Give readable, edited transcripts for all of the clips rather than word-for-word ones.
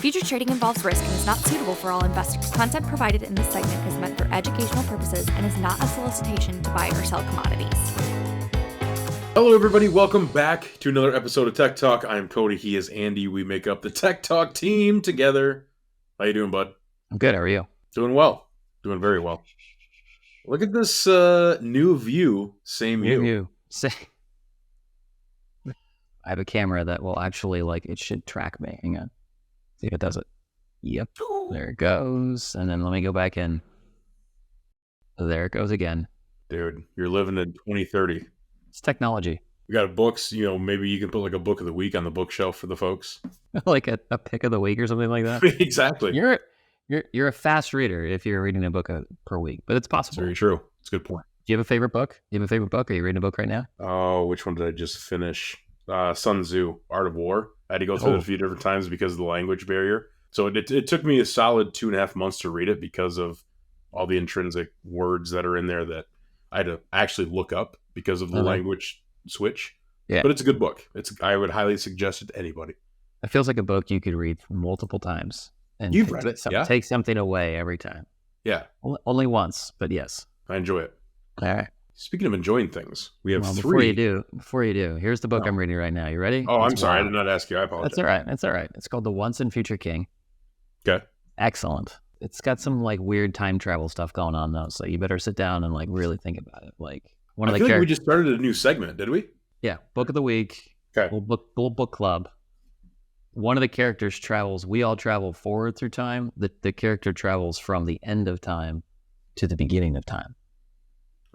Futures trading involves risk and is not suitable for all investors. Content provided in this segment is meant for educational purposes and is not a solicitation to buy or sell commodities. Hello, everybody. Welcome back to another episode of Tech Talk. I'm Cody. He is Andy. We make up the Tech Talk team together. How you doing, bud? I'm good. How are you? Doing well. Doing very well. Look at this new view. Same view. I have a camera that will actually, it should track me. Hang on. See if it does it. Yep. There it goes. And then let me go back in. There it goes again. Dude, you're living in 2030. It's technology. We got books. Maybe you can put a book of the week on the bookshelf for the folks. Like a pick of the week or something like that. Exactly. You're a fast reader if you're reading a book per week, but it's possible. That's very true. It's a good point. Do you have a favorite book? Are you reading a book right now? Oh, which one did I just finish? Sun Tzu, Art of War. I had to go through it a few different times because of the language barrier. So it took me a solid 2.5 months to read it because of all the intrinsic words that are in there that I had to actually look up because of the language switch. Yeah. But it's a good book. I would highly suggest it to anybody. It feels like a book you could read multiple times. And you've read it. Take something away every time. Yeah. Only once, but yes. I enjoy it. All right. Speaking of enjoying things, we have three. Before you do, here's the book I'm reading right now. You ready? Oh, I'm sorry. I did not ask you. I apologize. That's all right. It's called The Once and Future King. Okay. Excellent. It's got some weird time travel stuff going on though, so you better sit down and really think about it. One of the characters. We just started a new segment, did we? Yeah. Book of the week. Okay. Little book club. One of the characters travels. We all travel forward through time. The character travels from the end of time to the beginning of time.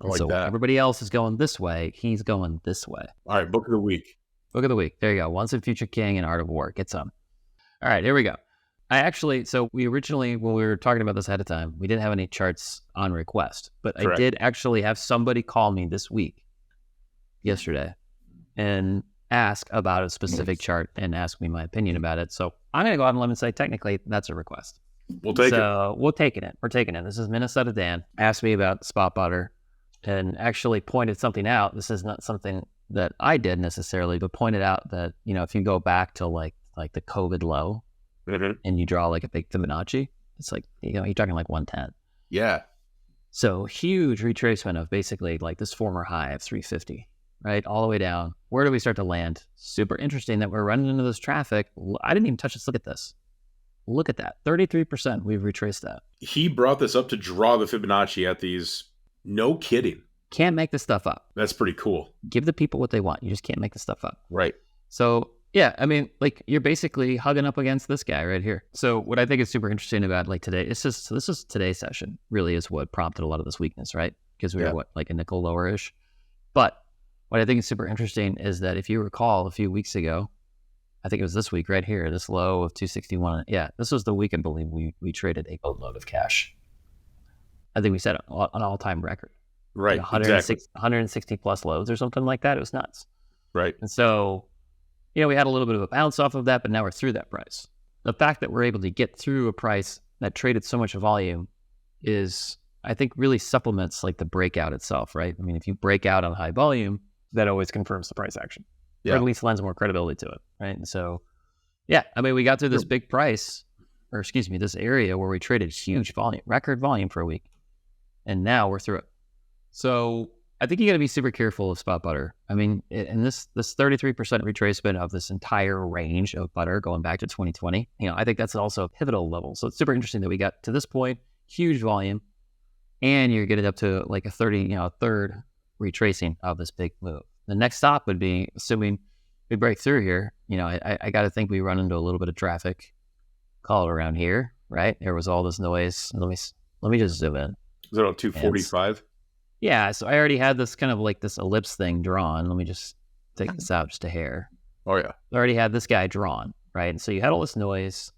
That. Everybody else is going this way. He's going this way. All right, book of the week. Book of the week. There you go. Once and Future King and Art of War. Get some. All right, here we go. We originally, when we were talking about this ahead of time, we didn't have any charts on request, but correct. I did actually have somebody call me yesterday, and ask about a specific chart and ask me my opinion about it. So I'm going to go out on a limb and say, technically, that's a request. We'll take it. We're taking it. This is Minnesota Dan. Asked me about spot butter and actually pointed something out. This is not something that I did necessarily, but pointed out that, if you go back to like the COVID low and you draw a big Fibonacci, it's you're talking 110. Yeah. So huge retracement of basically this former high of 350, right? All the way down. Where do we start to land? Super interesting that we're running into this traffic. I didn't even touch this. Look at this. Look at that. 33%. We've retraced that. He brought this up to draw the Fibonacci at these. No kidding. Can't make this stuff up. That's pretty cool. Give the people what they want. You just can't make this stuff up. Right. So, yeah, you're basically hugging up against this guy right here. So what I think is super interesting about today, this is today's session really is what prompted a lot of this weakness, right? Because we were a nickel lower-ish. But what I think is super interesting is that if you recall a few weeks ago, I think it was this week right here, this low of 261. Yeah, this was the week, I believe, we traded a boatload of cash. I think we set an all-time record. Right, 160 plus loads or something like that. It was nuts. Right. And so, we had a little bit of a bounce off of that, but now we're through that price. The fact that we're able to get through a price that traded so much volume is, I think, really supplements the breakout itself, right? If you break out on high volume, that always confirms the price action. Yeah. Or at least lends more credibility to it, right? And so, we got through this big price, this area where we traded huge volume, record volume for a week. And now we're through it. So I think you got to be super careful of spot butter. And this 33% retracement of this entire range of butter going back to 2020, I think that's also a pivotal level. So it's super interesting that we got to this point, huge volume, and you're getting up to a 30, a third retracing of this big move. The next stop would be, assuming we break through here, I got to think we run into a little bit of traffic, call it around here, right? There was all this noise. Let me just zoom in. Is it on 245? Yeah, so I already had this kind of this ellipse thing drawn. Let me just take this out just a hair. Oh, yeah. I already had this guy drawn, right? And so you had all this noise.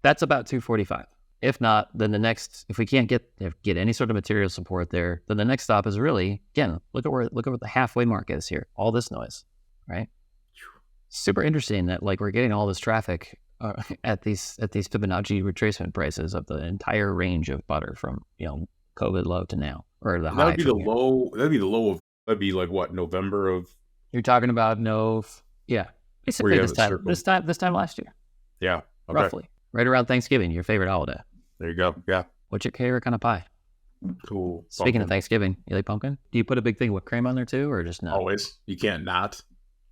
That's about 245. If not, then the next, if we can't get any sort of material support there, then the next stop is really, again, look at what the halfway mark is here. All this noise, right? Super interesting that we're getting all this traffic at these Fibonacci retracement prices of the entire range of butter from COVID low to now, or the high. That'd be the low. That'd be what, November of? You're talking about basically this time last year. Yeah, roughly. right around Thanksgiving, your favorite holiday. There you go. Yeah. What's your favorite kind of pie? Cool. Speaking Pumpkin. of Thanksgiving, you like pumpkin? Do you put a big thing of whipped cream on there too, or just no? Always. You can't not,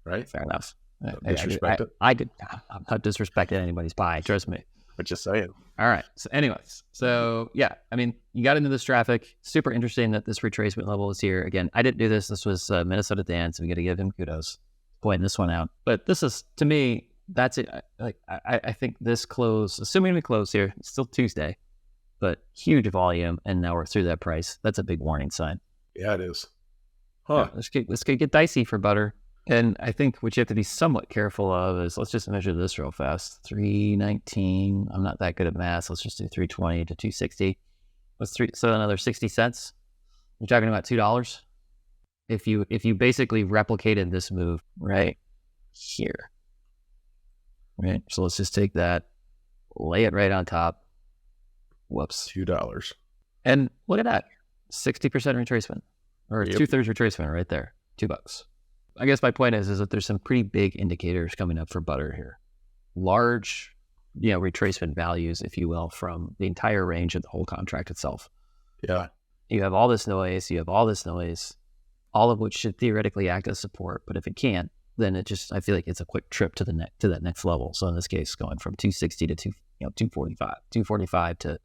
right? Fair enough. Disrespect it. I'm not disrespecting anybody's pie. Trust me. But just saying. All right. So anyways, yeah, I mean, you got into this traffic. Super interesting that this retracement level is here. Again, I didn't do this. This was Minnesota Dan, so we got to give him kudos. Pointing this one out. But this is, to me, that's it. I think this close, assuming we close here, it's still Tuesday, but huge volume, and now we're through that price. That's a big warning sign. Yeah, it is. Huh. Yeah, let's get dicey for butter. And I think what you have to be somewhat careful of is, let's just measure this real fast. 319. I'm not that good at math. Let's just do 320 to 260. So another 60 cents. You're talking about $2. If you basically replicated this move right here, right? So let's just take that, lay it right on top. Whoops. $2. And look at that. 60% retracement, or Yep. 2/3 retracement right there. $2. I guess my point is that there's some pretty big indicators coming up for butter here. Large, retracement values, if you will, from the entire range of the whole contract itself. Yeah. You have all this noise, all of which should theoretically act as support. But if it can't, then I feel like it's a quick trip to that next level. So in this case, going from 260 to 245 to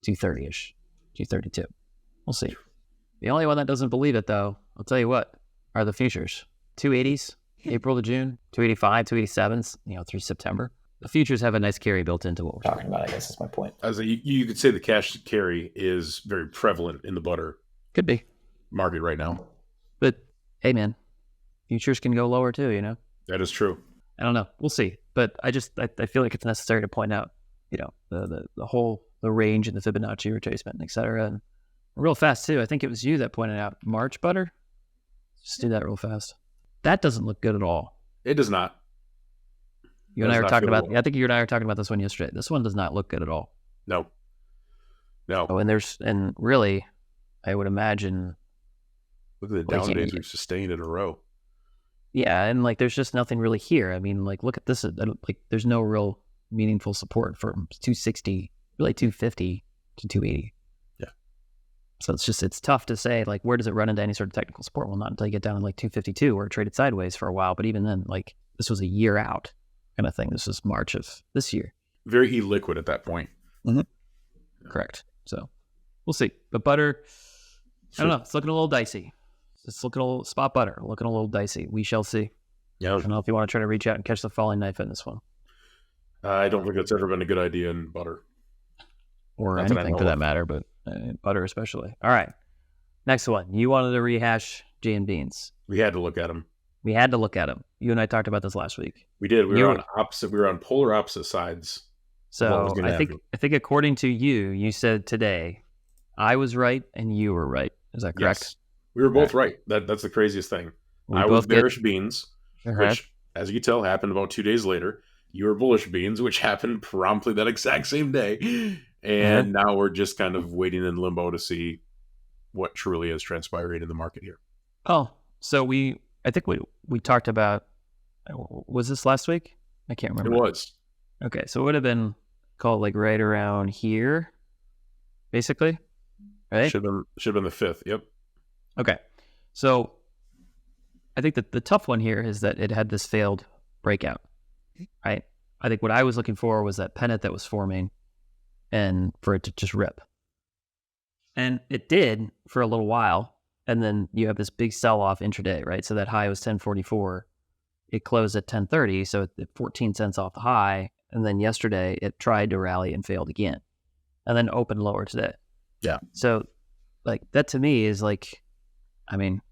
230-ish, 232. We'll see. The only one that doesn't believe it, though, I'll tell you what, are the futures. 280s, April to June, 285, 287s, through September. The futures have a nice carry built into what we're talking about, I guess is my point. As you could say the cash carry is very prevalent in the butter Could be. market right now. But, hey, man, futures can go lower too, That is true. I don't know. We'll see. But I feel like it's necessary to point out, the range and the Fibonacci retracement, et cetera. And real fast, too. I think it was you that pointed out March butter. Just do that real fast. That doesn't look good at all. It does not. You and I were talking about, I think you and I were talking about this one yesterday. This one does not look good at all. No. Oh, and really, I would imagine. Look at the down days we've sustained in a row. Yeah, and there's just nothing really here. I mean, look at this. There's no real meaningful support from 260, really 250 to 280. Yeah. So it's tough to say, where does it run into any sort of technical support? Well, not until you get down to 252, where it traded sideways for a while. But even then, this was a year out kind of thing. This was March of this year. Very illiquid at that point. Mm-hmm. Correct. So we'll see. But butter, I don't know. It's looking a little dicey. It's looking a little spot butter, looking a little dicey. We shall see. Yeah. I don't know if you want to try to reach out and catch the falling knife in this one. I don't think that's ever been a good idea in butter. Or Not that I anything know for that of. matter, but butter especially. All right. Next one. You wanted to rehash J and Beans. We had to look at them. We had to look at them. You and I talked about this last week. We did. We were on polar opposite sides. So I think according to you, you said today, I was right and you were right. Is that correct? Yes. We were both right. That's the craziest thing. I was bearish beans, which, as you can tell, happened about 2 days later. You were bullish beans, which happened promptly that exact same day. And now we're just kind of waiting in limbo to see what truly is transpiring in the market here. Oh, so I think we talked about, was this last week? I can't remember. It was. Okay, so it would have been called right around here, basically, right? Should have been the 5th. Yep. Okay, so I think that the tough one here is that it had this failed breakout, right? I think what I was looking for was that pennant that was forming and for it to just rip. And it did for a little while, and then you have this big sell-off intraday, right? So that high was 1044. It closed at 1030, so it 14 cents off the high, and then yesterday it tried to rally and failed again, and then opened lower today. Yeah. So that to me is I mean,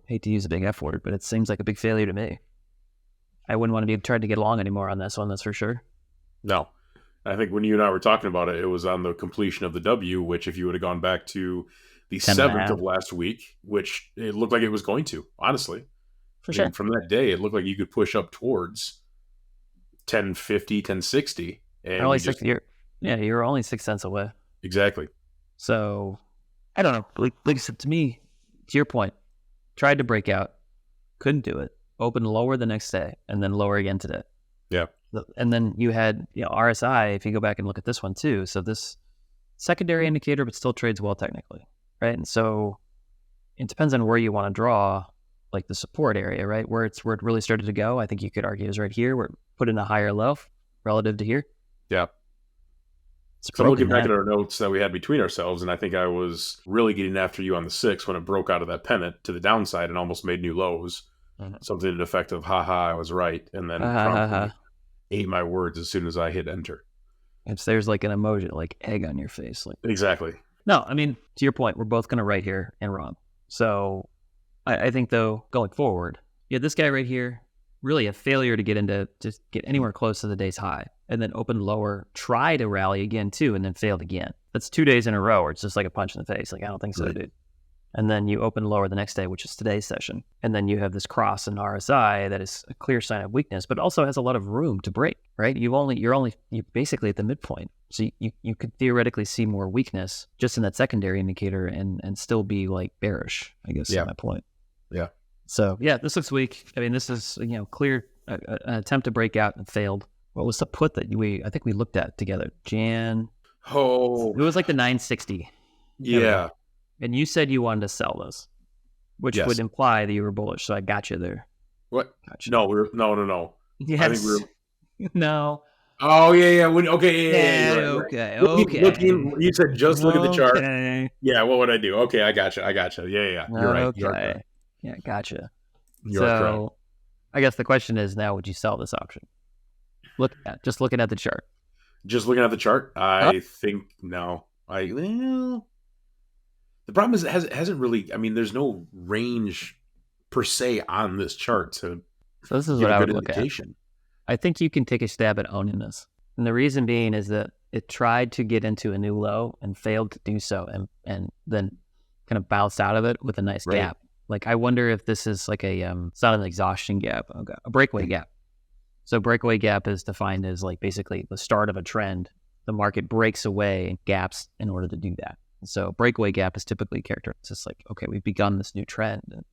hate to use a big F word, but it seems like a big failure to me. I wouldn't want to be trying to get along anymore on this one, that's for sure. No. I think when you and I were talking about it, it was on the completion of the W, which if you would have gone back to the 7th of last week, which it looked like it was going to, honestly. For sure. From that day, it looked like you could push up towards 1050, 1060. And you're only 6 cents away. Exactly. So, I don't know. Like I said, to me, to your point, tried to break out, couldn't do it. Opened lower the next day, and then lower again today. Yeah. And then you had RSI, if you go back and look at this one too. So this secondary indicator, but still trades well technically, right? And so it depends on where you want to draw like the support area, right? Where it really started to go, I think you could argue is right here, where it put in a higher low relative to here. Yeah. So I'm looking back at our notes that we had between ourselves, and I think I was really getting after you on the 6 when it broke out of that pennant to the downside and almost made new lows. Something to the effect of, haha, I was right. And then promptly ate my words as soon as I hit enter. There's like an emoji, like egg on your face. Like exactly. No, I mean, to your point, we're both going to right here and wrong. So I think, though, going forward, this guy right here, really a failure to get anywhere close to the day's high, and then open lower, try to rally again too, and then failed again. That's 2 days in a row where it's just like a punch in the face. Like, I don't think so, dude. And then you open lower the next day, which is today's session. And then you have this cross in RSI that is a clear sign of weakness, but also has a lot of room to break, right? You're basically at the midpoint. So you could theoretically see more weakness just in that secondary indicator and still be like bearish, I guess, is my point. Yeah. So this looks weak. I mean, this is, clear, an attempt to break out and failed. What was the put that I think we looked at together? It was like the 960. Yeah. And you said you wanted to sell those, which would imply that you were bullish. So I got you there. What? Gotcha. No. Yes. I think No. Oh yeah. Okay. Looking, you said just look at the chart. Yeah. What would I do? Okay, I gotcha. Yeah. You're right. Okay. Yeah, gotcha. You're correct. I guess the question is now: would you sell this option? Just looking at the chart. Just looking at the chart, I think no. The problem is it hasn't really. I mean, there's no range per se on this chart to. So this is what I would look at. I think you can take a stab at owning this, and the reason being is that it tried to get into a new low and failed to do so, and then kind of bounced out of it with a nice gap. Like, I wonder if this is like it's not an exhaustion gap, a breakaway gap. So breakaway gap is defined as like basically the start of a trend. The market breaks away and gaps in order to do that. So breakaway gap is typically characterized. It's just like, okay, we've begun this new trend. And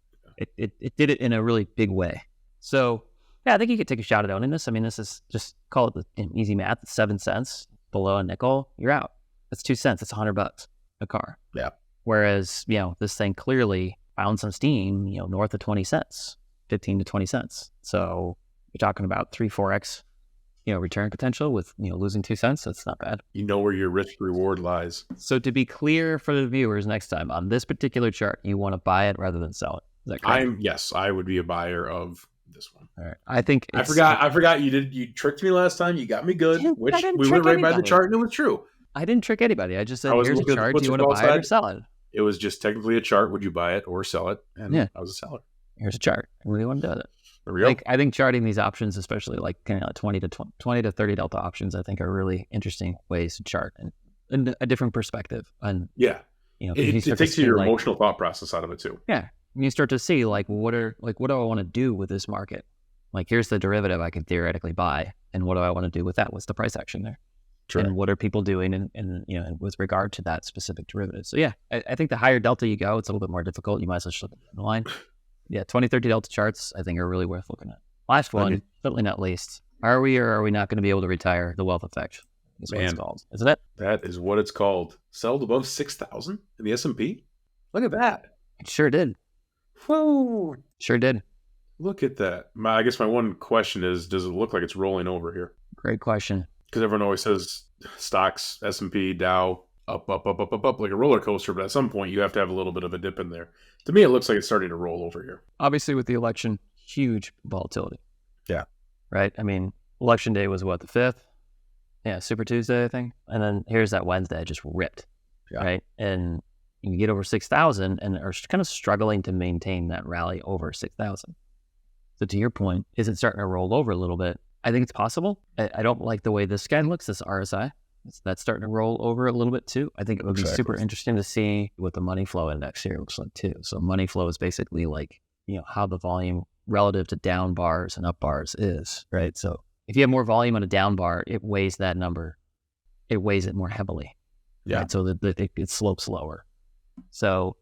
it did it in a really big way. So I think you could take a shot at owning this. I mean, this is just call it easy math. It's 7 cents below a nickel. You're out. That's 2 cents. It's $100 a car. Yeah. Whereas, this thing clearly found some steam, north of 20 cents, 15 to 20 cents. So you're talking about 3-4x, return potential with, losing 2 cents. That's not bad. You know where your risk reward lies. So to be clear for the viewers next time, on this particular chart, you want to buy it rather than sell it. Is that correct? Yes, I would be a buyer of this one. All right. I think I forgot you tricked me last time. You got me good, which we went right by the chart and it was true. I didn't trick anybody. I just said, here's a chart. Do you want to buy it or sell it? It was just technically a chart. Would you buy it or sell it? And I was a seller. Here's a chart. What do you want to do with it? There we go. I think charting these options, especially like kind of 20 to 30 delta options, I think are really interesting ways to chart and a different perspective. And it takes your emotional thought process out of it too. Yeah, and you start to see what do I want to do with this market? Like, here's the derivative I could theoretically buy, and what do I want to do with that? What's the price action there? Sure. And what are people doing and with regard to that specific derivative? So I think the higher delta you go, it's a little bit more difficult. You might as well just look at the line. 20, 30 delta charts, I think, are really worth looking at. Last one, certainly not least. Are we or are we not going to be able to retire the wealth effect? That's what it's called. Isn't it? That is what it's called. Sold above 6,000 in the S&P? Look at that. It sure did. Whoa. Sure did. Look at that. I guess my one question is, does it look like it's rolling over here? Great question. Because everyone always says stocks, S&P, Dow, up, like a roller coaster. But at some point, you have to have a little bit of a dip in there. To me, it looks like it's starting to roll over here. Obviously, with the election, huge volatility. Yeah. Right? I mean, election day was what, the 5th? Yeah, Super Tuesday, I think. And then here's that Wednesday, just ripped. Yeah. Right? And you get over 6,000 and are kind of struggling to maintain that rally over 6,000. So to your point, is it starting to roll over a little bit? I think it's possible. I don't like the way this guy looks, this RSI. That's starting to roll over a little bit too. I think it would be super interesting to see what the money flow index here looks like too. So money flow is basically like, how the volume relative to down bars and up bars is, right? So if you have more volume on a down bar, it weighs that number. It weighs it more heavily. Yeah. Right? So that it slopes lower. So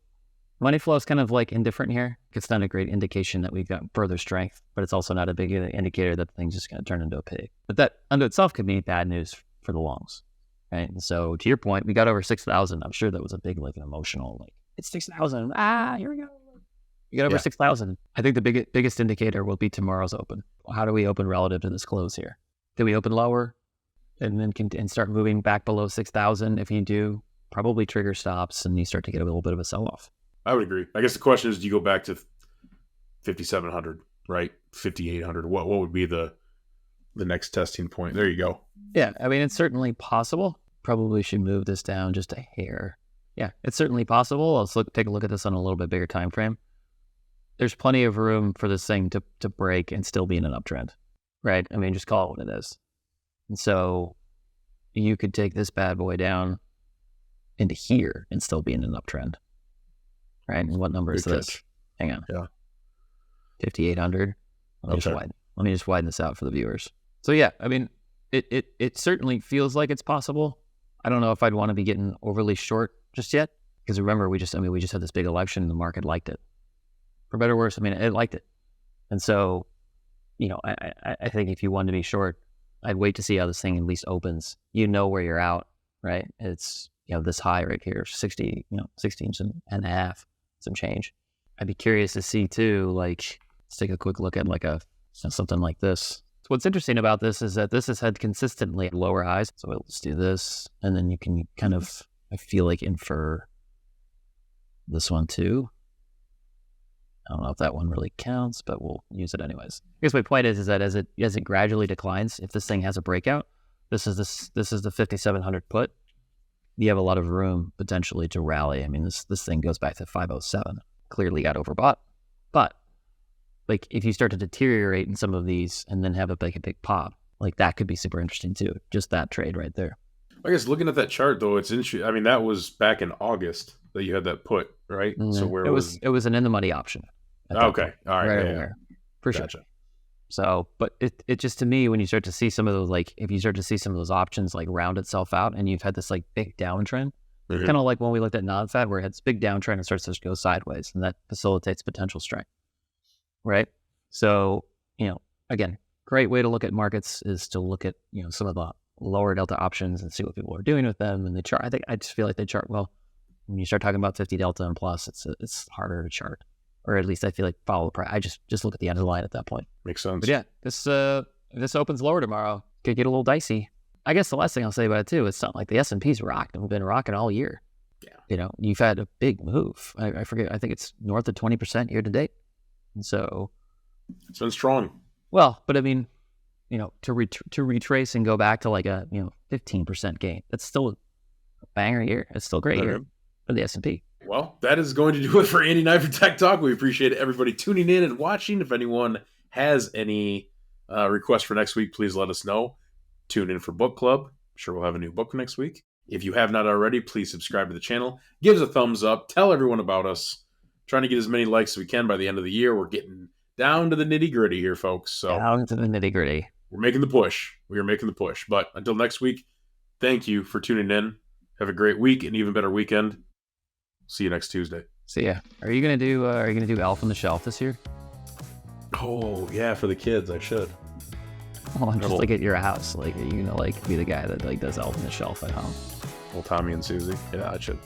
Money flow is kind of like indifferent here. It's not a great indication that we've got further strength, but it's also not a big indicator that the thing's just going to turn into a pig. But that unto itself could be bad news for the longs, right? And so to your point, we got over 6,000. I'm sure that was a big, like an emotional, like, it's 6,000. Here we go. We got over 6,000. I think the biggest indicator will be tomorrow's open. How do we open relative to this close here? Do we open lower and then start moving back below 6,000? If you do, probably trigger stops and you start to get a little bit of a sell-off. I would agree. I guess the question is, do you go back to 5,700, right? 5,800. What would be the next testing point? There you go. Yeah, I mean, it's certainly possible. Probably should move this down just a hair. Yeah, it's certainly possible. Let's take a look at this on a little bit bigger time frame. There's plenty of room for this thing to break and still be in an uptrend, right? I mean, just call it what it is. And so you could take this bad boy down into here and still be in an uptrend. Right, and what number is this? Hang on. Yeah. 5,800. Let me just widen this out for the viewers. So yeah, I mean, it certainly feels like it's possible. I don't know if I'd want to be getting overly short just yet, because remember, we just had this big election and the market liked it. For better or worse, I mean, it liked it. And so, I think if you wanted to be short, I'd wait to see how this thing at least opens. You know where you're out, right? It's, this high right here, 16 and a half. Some change. I'd be curious to see too, like, let's take a quick look at like something like this. So what's interesting about this is that this has had consistently lower highs. So let's do this, and then you can kind of, I feel like, infer this one too. I don't know if that one really counts, but we'll use it anyways. I guess my point is that as it gradually declines, if this thing has a breakout, this is the 5,700 put. You have a lot of room potentially to rally. I mean, this thing goes back to 507. Clearly got overbought. But like, if you start to deteriorate in some of these and then have a big pop, like, that could be super interesting too. Just that trade right there. I guess looking at that chart though, it's interesting. I mean, that was back in August that you had that put, right? Mm-hmm. So where it was an in the money option. Okay, all right, yeah. For gotcha. Sure. So, but it just, to me, when you start to see some of those, like, if you start to see some of those options like round itself out and you've had this like big downtrend, kind of like when we looked at non-fat where it had this big downtrend and starts to go sideways, and that facilitates potential strength, right? So, again, great way to look at markets is to look at, some of the lower delta options and see what people are doing with them. And they chart, I just feel like they chart well. When you start talking about 50 delta and plus, it's harder to chart. Or at least I feel like follow the price. I just look at the underline at that point. Makes sense. But yeah, if this opens lower tomorrow, could get a little dicey. I guess the last thing I'll say about it too, it's not like the S&P's rocked and we've been rocking all year. Yeah. You've had a big move. I forget, I think it's north of 20% year to date. And so it's been strong. Well, but I mean, to retrace and go back to like a 15% gain, that's still a banger year. It's still a great year for the S&P. Well, that is going to do it for Andy and I for Tech Talk. We appreciate everybody tuning in and watching. If anyone has any requests for next week, please let us know. Tune in for Book Club. I'm sure we'll have a new book next week. If you have not already, please subscribe to the channel. Give us a thumbs up. Tell everyone about us. Trying to get as many likes as we can by the end of the year. We're getting down to the nitty-gritty here, folks. So down to the nitty-gritty. We're making the push. We are making the push. But until next week, thank you for tuning in. Have a great week and even better weekend. See you next Tuesday. See ya. Are you gonna do Elf on the Shelf this year? Oh yeah, for the kids, I should. Well, just like at your house, like, are you gonna like be the guy that like does Elf on the Shelf at home? Well, Tommy and Susie. Yeah, I should.